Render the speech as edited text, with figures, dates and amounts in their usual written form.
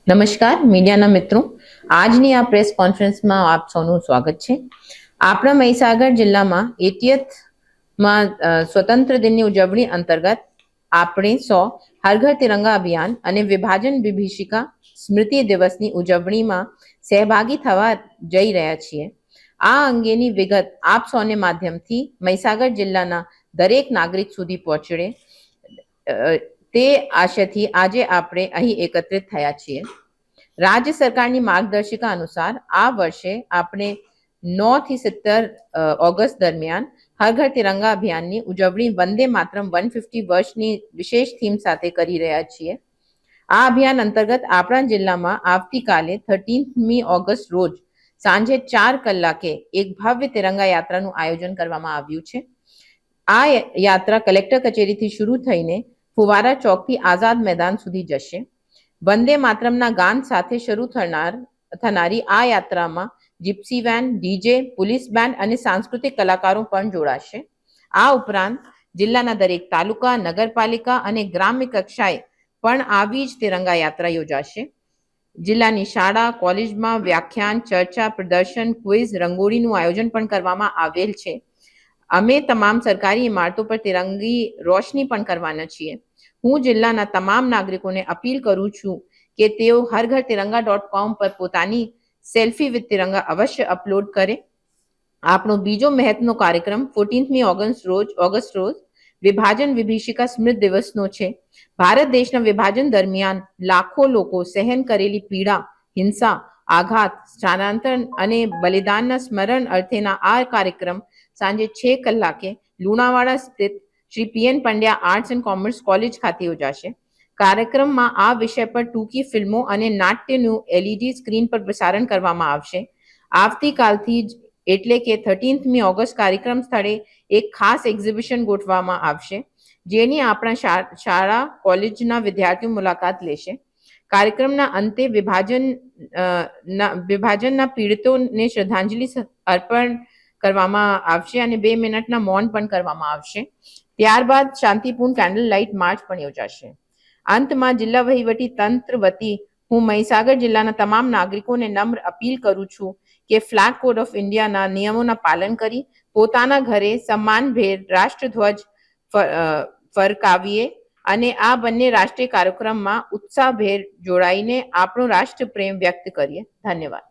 નમસ્કાર મીડિયાના મિત્રો, આજની આ પ્રેસ કોન્ફરન્સમાં આપ સૌનું સ્વાગત છે. આપણા મહીસાગર જિલ્લામાં 80th સ્વતંત્ર દિનની ઉજવણી અંતર્ગત આપણે હર ઘર તિરંગા અભિયાન અને વિભાજન વિભીષિકા સ્મૃતિ દિવસની ઉજવણીમાં સહભાગી થવા જઈ રહ્યા છીએ. આ અંગેની વિગત આપ સૌને માધ્યમથી મહીસાગર જિલ્લાના દરેક નાગરિક સુધી પહોંચે તે આશયથી આજે આપણે અહીં એકત્રિત થયા છીએ. રાજ્ય સરકારની માર્ગદર્શિકા અનુસાર આ વર્ષે આપણે 9 થી 17 ઓગસ્ટ દરમિયાન હર ઘર તિરંગા અભિયાનની ઉજવણી વંદે માતરમ 150 વર્ષની વિશેષ થીમ સાથે કરી રહ્યા છીએ. આ અભિયાન અંતર્ગત આપણા જિલ્લામાં આવતીકાલે 13મી ઓગસ્ટ રોજ સાંજે 4 કલાકે એક ભવ્ય તિરંગા યાત્રાનું આયોજન કરવામાં આવ્યું છે. આ યાત્રા કલેક્ટર કચેરીથી શરૂ થઈને ફુવારા ચોકથી આઝાદ મેદાન સુધી જશે. વંદે માતરમના ગાન સાથે શરૂ થનારી આ યાત્રામાં gypsy van, DJ, police band અને સાંસ્કૃતિક કલાકારો પણ જોડાશે. આ ઉપરાંત જિલ્લાના દરેક તાલુકા, નગરપાલિકા અને ગ્રામ્ય કક્ષાએ પણ આવી જ તિરંગા યાત્રા યોજાશે. જિલ્લાની શાળા, કોલેજમાં વ્યાખ્યાન, ચર્ચા, પ્રદર્શન, ક્વિઝ, રંગોળીનું આયોજન પણ કરવામાં આવેલ છે. અમે તમામ સરકારી ઇમારતો પર તિરંગી રોશની પણ કરવાના છીએ. હું જિલ્લાના તમામ નાગરિકોને અપીલ કરું છું કે તેઓ હરઘરતિરંગા.com પર પોતાની સેલ્ફી વિથ તિરંગા અવશ્ય અપલોડ કરે. આપણો બીજો મહત્વનો કાર્યક્રમ 14મી ઓગસ્ટ રોજ વિભાજન વિભીષિકા સ્મૃતિ દિવસનો છે. ભારત દેશના વિભાજન દરમિયાન લાખો લોકો સહન કરેલી પીડા, હિંસા, આઘાત, સ્થળાંતર અને બલિદાનના સ્મરણ અર્થેના આ કાર્યક્રમ સાંજે 6 કલાકે લુણાવાડા સ્થિત Shri P N Pandya arts and commerce college ખાતે યોજાશે. કાર્યક્રમમાં આ વિષય પર ટૂંકી ફિલ્મો અને નાટ્યનું એલઈડી સ્ક્રીન પર પ્રસારણ કરવામાં આવશે. આવતીકાલથી જ એટલે કે 13મી ઓગસ્ટ કાર્યક્રમ સ્થળે એક ખાસ એક્ઝિબિશન ગોઠવવામાં આવશે, જેની આપણા શાળા કોલેજના વિદ્યાર્થીઓ મુલાકાત લેશે. કાર્યક્રમના અંતે વિભાજનના પીડિતોને શ્રદ્ધાંજલિ અર્પણ કરવામાં આવશે અને 2 મિનિટના મૌન પણ કરવામાં આવશે. ત્યારબાદ શાંતિપૂર્ણ કેન્ડલ લાઇટ માર્ચ પણ યોજાશે. અંતમાં જિલ્લા વહીવટી તંત્ર વતી હું મહીસાગર જિલ્લાના તમામ નાગરિકોને નમ્ર અપીલ કરું છું કે ફ્લેગ કોડ ઓફ ઇન્ડિયાના નિયમોના પાલન કરી પોતાના ઘરે સન્માનભેર રાષ્ટ્રધ્વજ ફરકાવીએ અને આ બંને રાષ્ટ્રીય કાર્યક્રમમાં ઉત્સાહભેર જોડાઈને આપણો રાષ્ટ્ર પ્રેમ વ્યક્ત કરીએ. ધન્યવાદ.